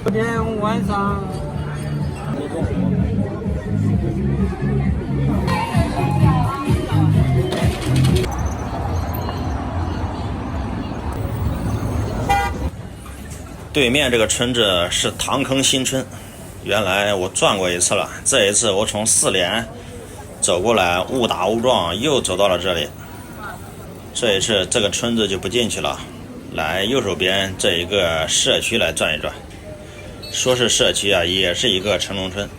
昨天晚上。对面这个村子是塘坑新村，原来我转过一次了，这一次我从四联走过来，误打误撞又走到了这里。这一次这个村子就不进去了，来右手边这一个社区来转一转。说是社区啊，也是一个城中村。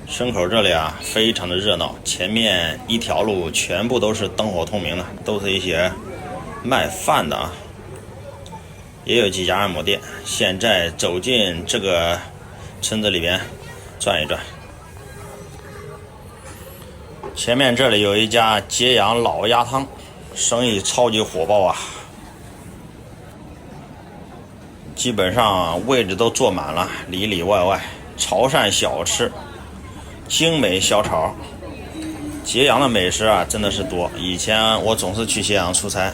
村口这里啊非常的热闹，前面一条路全部都是灯火通明的，都是一些卖饭的啊，也有几家按摩店。现在走进这个村子里边转一转，前面这里有一家揭阳老鸭汤，生意超级火爆啊，基本上位置都坐满了，里里外外潮汕小吃，精美小炒。揭阳的美食啊真的是多，以前我总是去揭阳出差，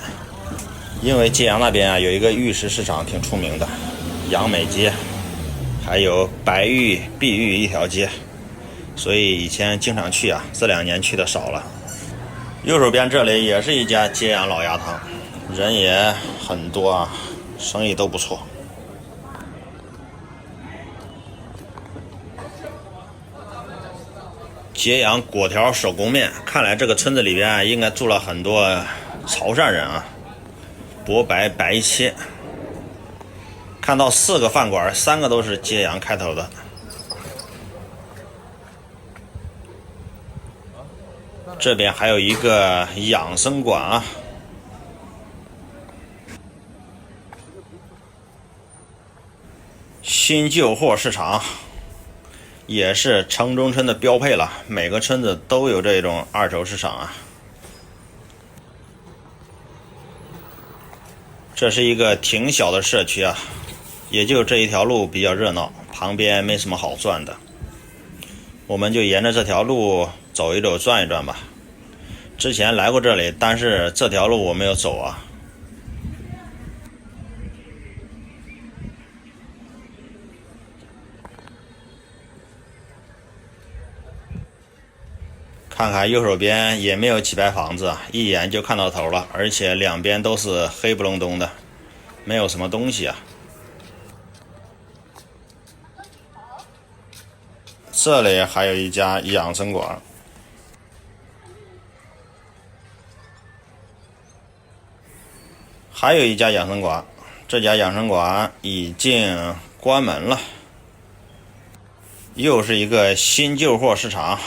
因为揭阳那边啊有一个玉石市场挺出名的，杨梅街，还有白玉、碧玉一条街，所以以前经常去啊，这2年去的少了。右手边这里也是一家揭阳老鸭汤，人也很多啊，生意都不错。揭阳果条手工面，看来这个村子里边应该住了很多潮汕人啊。薄白白切，看到4个饭馆，3个都是揭阳开头的。这边还有一个养生馆啊。新旧货市场也是城中村的标配了，每个村子都有这种二手市场啊。这是一个挺小的社区啊，也就这一条路比较热闹，旁边没什么好转的。我们就沿着这条路走一走转一转吧。之前来过这里，但是这条路我没有走啊。看看右手边也没有几排房子，一眼就看到头了，而且两边都是黑不隆咚的，没有什么东西啊。这里还有一家养生馆，还有一家养生馆，这家养生馆已经关门了。又是一个新旧货市场。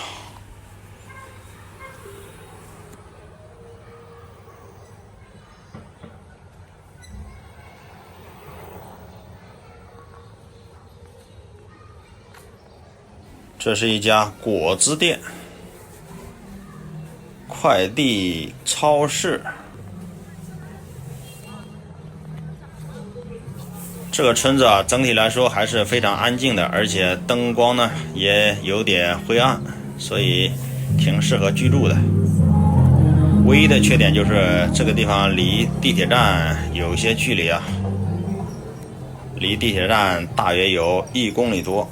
这是一家果汁店、快递超市。这个村子啊，整体来说还是非常安静的，而且灯光呢也有点灰暗，所以挺适合居住的。唯一的缺点就是这个地方离地铁站有些距离啊，离地铁站大约有1公里多。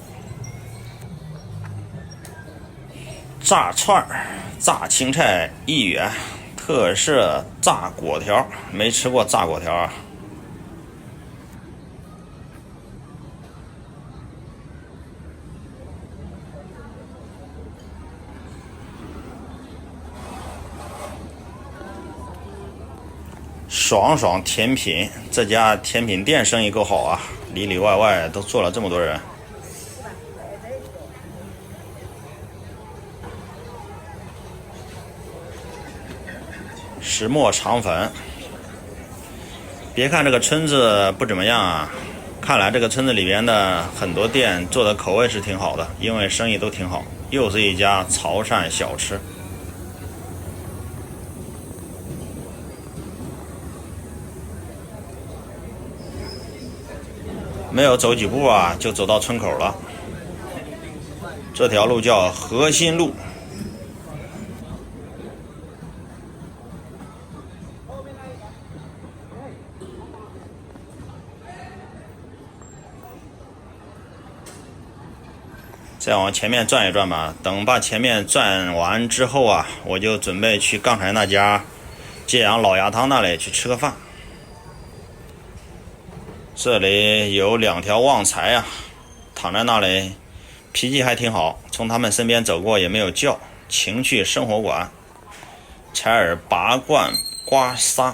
炸串、炸青菜1元，特色炸果条，没吃过炸果条啊。爽爽甜品，这家甜品店生意够好啊，里里外外都坐了这么多人。石磨肠粉，别看这个村子不怎么样啊，看来这个村子里边的很多店做的口味是挺好的，因为生意都挺好。又是一家潮汕小吃。没有走几步啊，就走到村口了。这条路叫河心路。再往前面转一转吧，等把前面转完之后啊，我就准备去刚才那家揭阳老鸭汤那里去吃个饭。这里有2条旺财啊，躺在那里，脾气还挺好。从他们身边走过也没有叫。情趣生活馆，采耳拔罐刮痧。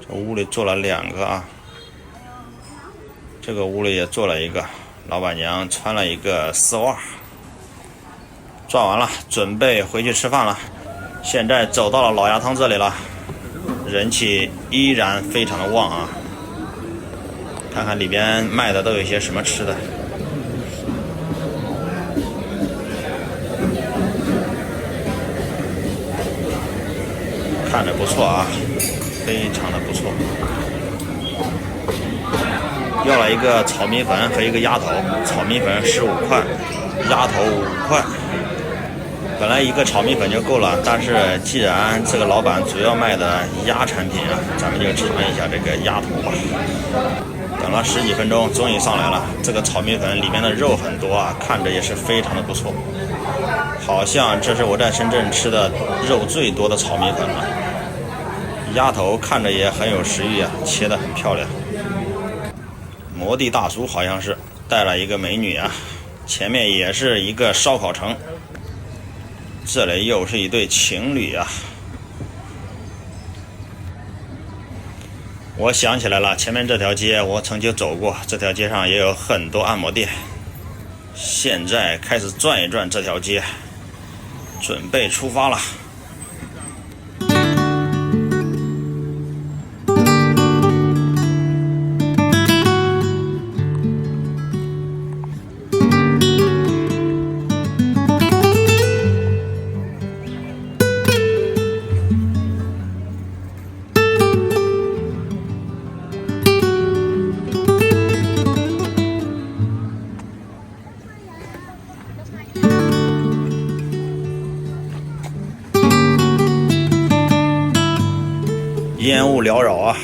这屋里坐了2个啊。这个屋里也坐了一个，老板娘穿了一个丝袜。转完了，准备回去吃饭了。现在走到了老鸭汤这里了，人气依然非常的旺啊！看看里边卖的都有些什么吃的。看着不错啊，非常的不错。要了一个炒米粉和一个鸭头，炒米粉15块，鸭头5块。本来一个炒米粉就够了，但是既然这个老板主要卖的鸭产品啊，咱们就尝一下这个鸭头吧。等了10几分钟，终于上来了。这个炒米粉里面的肉很多啊，看着也是非常的不错。好像这是我在深圳吃的肉最多的炒米粉了。鸭头看着也很有食欲啊，切得很漂亮。摩的大叔好像是带了一个美女啊，前面也是一个烧烤城。这里又是一对情侣啊！我想起来了，前面这条街我曾经走过，这条街上也有很多按摩店。现在开始转一转这条街，准备出发了。烟雾缭绕啊！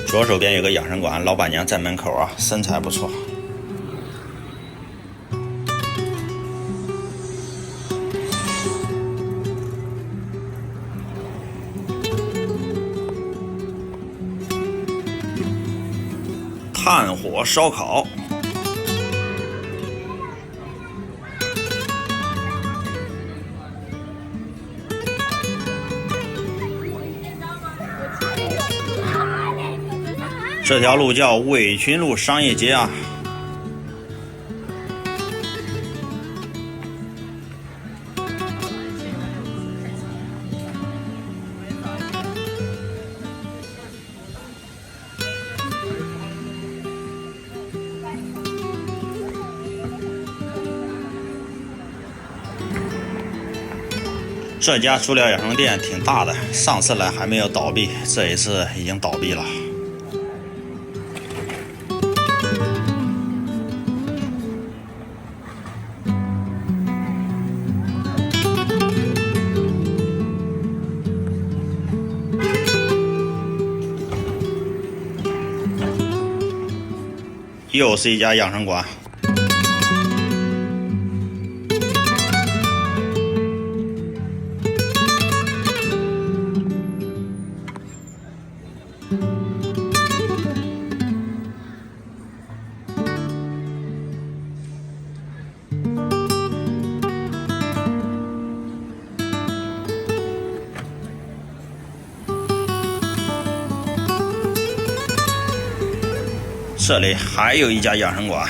左手边有个养生馆，老板娘在门口啊，身材不错。炭火烧烤，这条路叫纬群路商业街啊。这家足疗养生店挺大的，上次来还没有倒闭，这一次已经倒闭了。又是一家养生馆。这里还有一家养生馆。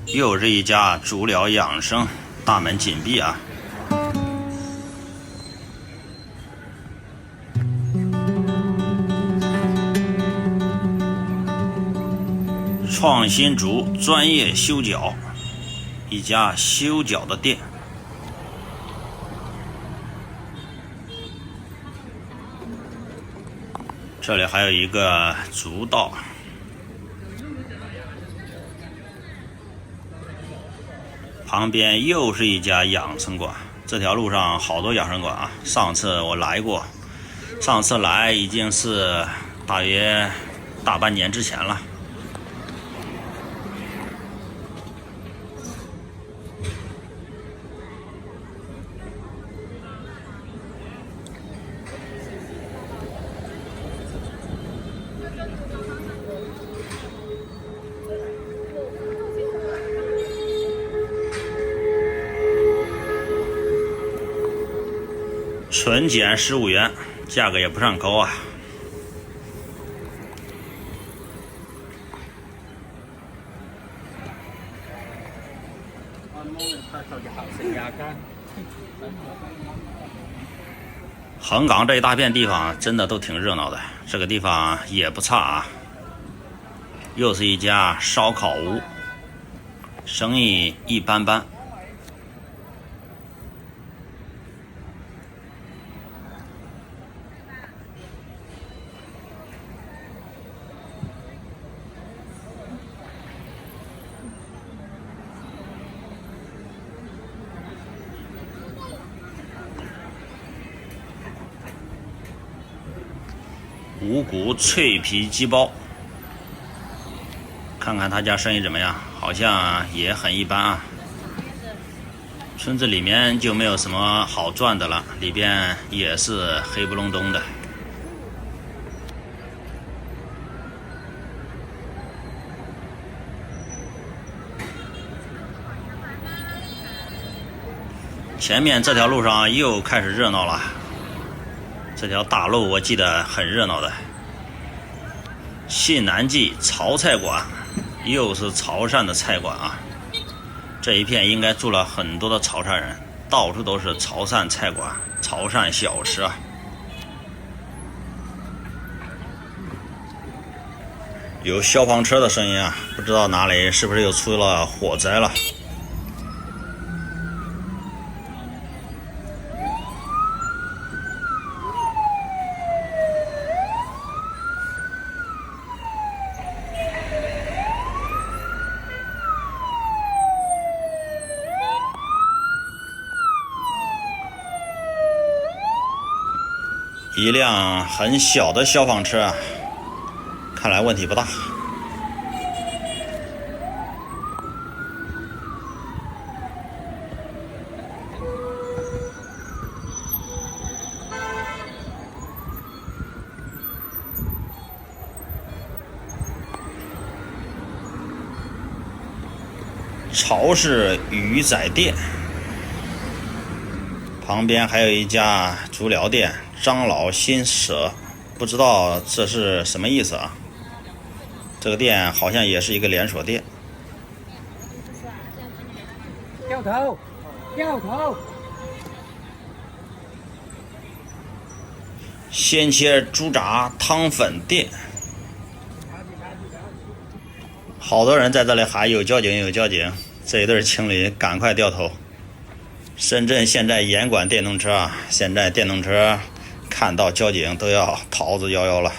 又是一家足疗养生，大门紧闭啊。创新竹专业修脚，一家修脚的店。这里还有一个足道。旁边又是一家养生馆，这条路上好多养生馆啊。上次我来过，上次来已经是大约大半年之前了。纯减15元，价格也不算高啊。横岗这一大片地方真的都挺热闹的，这个地方也不差啊。又是一家烧烤屋，生意一般般。五谷脆皮鸡包，看看他家生意怎么样？好像也很一般啊。村子里面就没有什么好赚的了，里边也是黑不隆咚的。前面这条路上又开始热闹了。这条大路我记得很热闹的，信南记潮菜馆，又是潮汕的菜馆啊。这一片应该住了很多的潮汕人，到处都是潮汕菜馆、潮汕小吃啊。有消防车的声音啊，不知道哪里是不是又出了火灾了。一辆很小的消防车啊，看来问题不大。潮式鱼仔店，旁边还有一家足疗店，张老新舍，不知道这是什么意思啊？这个店好像也是一个连锁店。掉头，掉头。鲜切猪杂汤粉店，好多人在这里喊有交警有交警，这一对情侣赶快掉头。深圳现在严管电动车啊，现在电动车看到交警都要逃之夭夭了。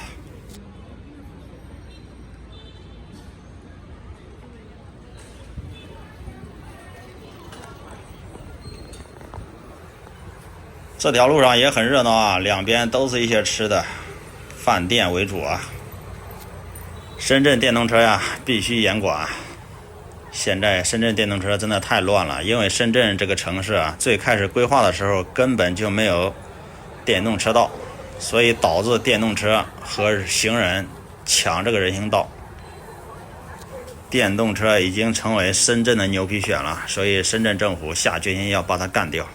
这条路上也很热闹啊，两边都是一些吃的，饭店为主啊。深圳电动车呀，必须严管。现在深圳电动车真的太乱了，因为深圳这个城市啊，最开始规划的时候根本就没有电动车道，所以导致电动车和行人抢这个人行道。电动车已经成为深圳的牛皮癣了，所以深圳政府下决心要把它干掉。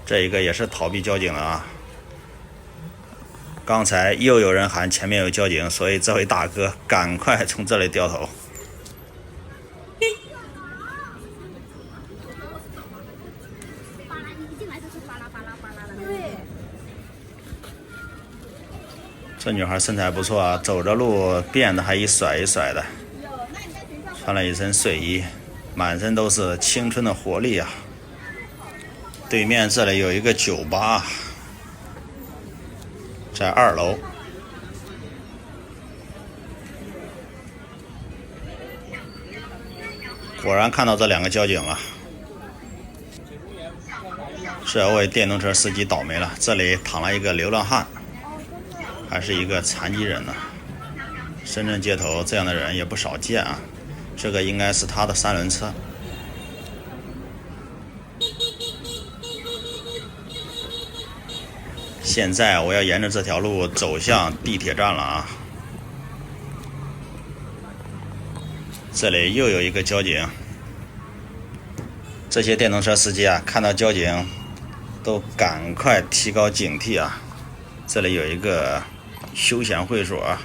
这一个也是逃避交警的啊。刚才又有人喊前面有交警，所以这位大哥赶快从这里掉头。这女孩身材不错啊，走着路变得还一甩一甩的，穿了一身睡衣，满身都是青春的活力啊。对面这里有一个酒吧，在2楼。果然看到这2个交警了。这位电动车司机倒霉了，这里躺了一个流浪汉，还是一个残疾人呢。深圳街头这样的人也不少见啊，这个应该是他的3轮车。现在我要沿着这条路走向地铁站了啊。这里又有一个交警，这些电动车司机啊，看到交警都赶快提高警惕啊。这里有一个休闲会所，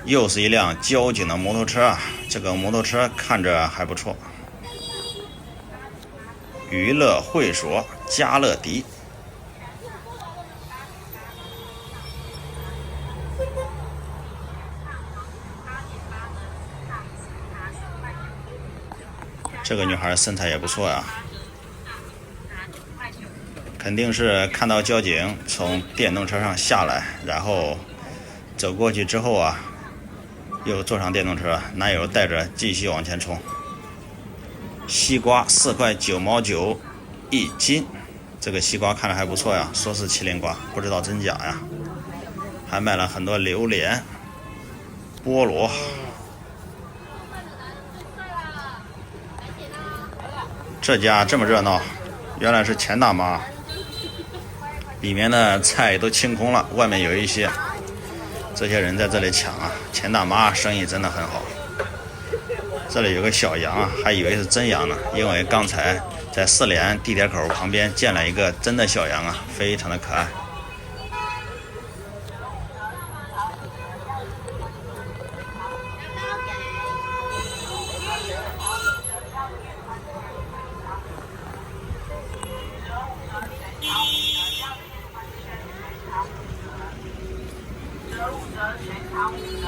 又是一辆交警的摩托车啊，这个摩托车看着还不错。娱乐会所加乐迪。这个女孩身材也不错呀，肯定是看到交警从电动车上下来，然后走过去之后啊，又坐上电动车，男友带着继续往前冲。西瓜4块9毛9一斤，这个西瓜看着还不错呀，说是麒麟瓜，不知道真假呀。还卖了很多榴莲、菠萝。这家这么热闹，原来是钱大妈。里面的菜都清空了，外面有一些。这些人在这里抢啊，钱大妈生意真的很好。这里有个小羊啊，还以为是真羊呢，因为刚才在4联地铁口旁边见了一个真的小羊啊，非常的可爱。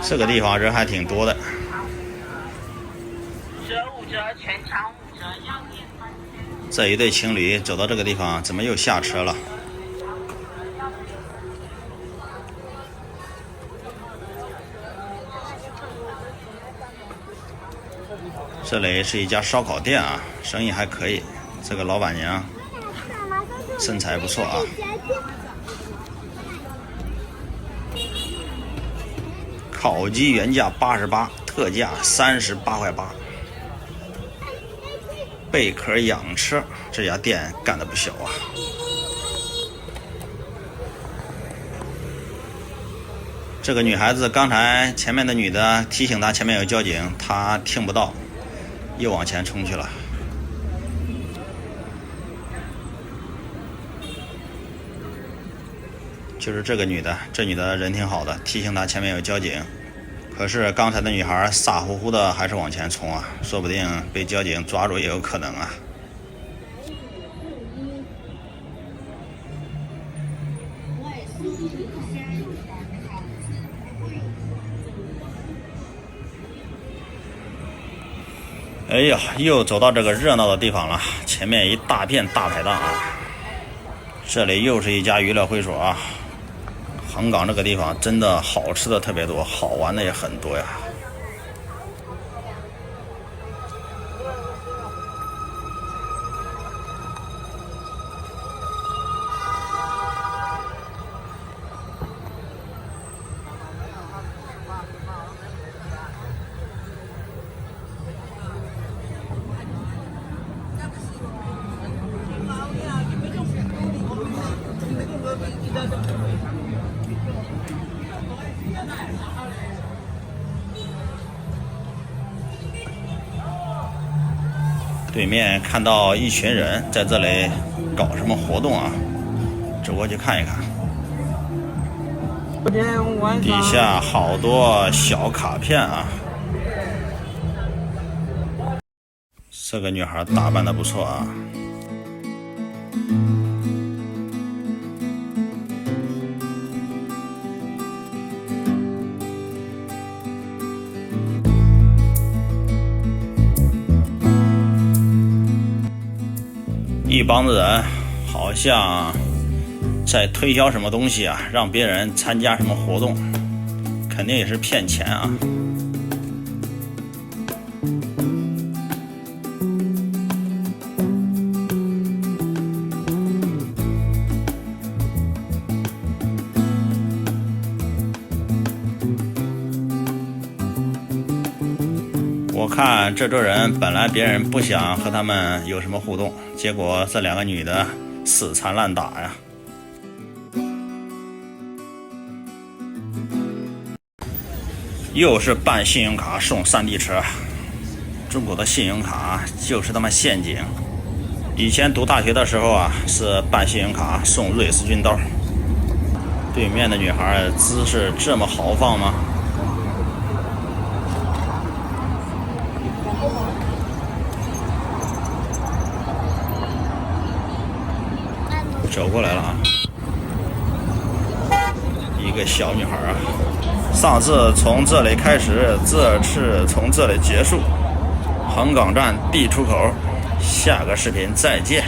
这个地方人还挺多的。这一对情侣走到这个地方，怎么又下车了？这里是一家烧烤店啊，生意还可以。这个老板娘身材不错啊。烤鸡原价88，特价38块8。贝壳养车这家店干得不小啊。这个女孩子刚才前面的女的提醒她前面有交警，她听不到，又往前冲去了。就是这个女的，这女的人挺好的，提醒她前面有交警。可是刚才的女孩傻乎乎的还是往前冲啊，说不定被交警抓住也有可能啊。哎呀，又走到这个热闹的地方了，前面一大片大排档啊。这里又是一家娱乐会所啊。横岗这个地方真的好吃的特别多，好玩的也很多呀。对面看到一群人在这里搞什么活动啊，走过去看一看。底下好多小卡片啊。这个女孩打扮得不错啊。一帮子人好像在推销什么东西啊，让别人参加什么活动，肯定也是骗钱啊。我看这桌人本来别人不想和他们有什么互动，结果这两个女的死缠烂打呀。又是办信用卡送3D 车，中国的信用卡就是他妈陷阱。以前读大学的时候啊，是办信用卡送瑞士军刀。对面的女孩姿势这么豪放吗？走过来了啊，一个小女孩啊。上次从这里开始，这次从这里结束。横岗站 B 出口，下个视频再见。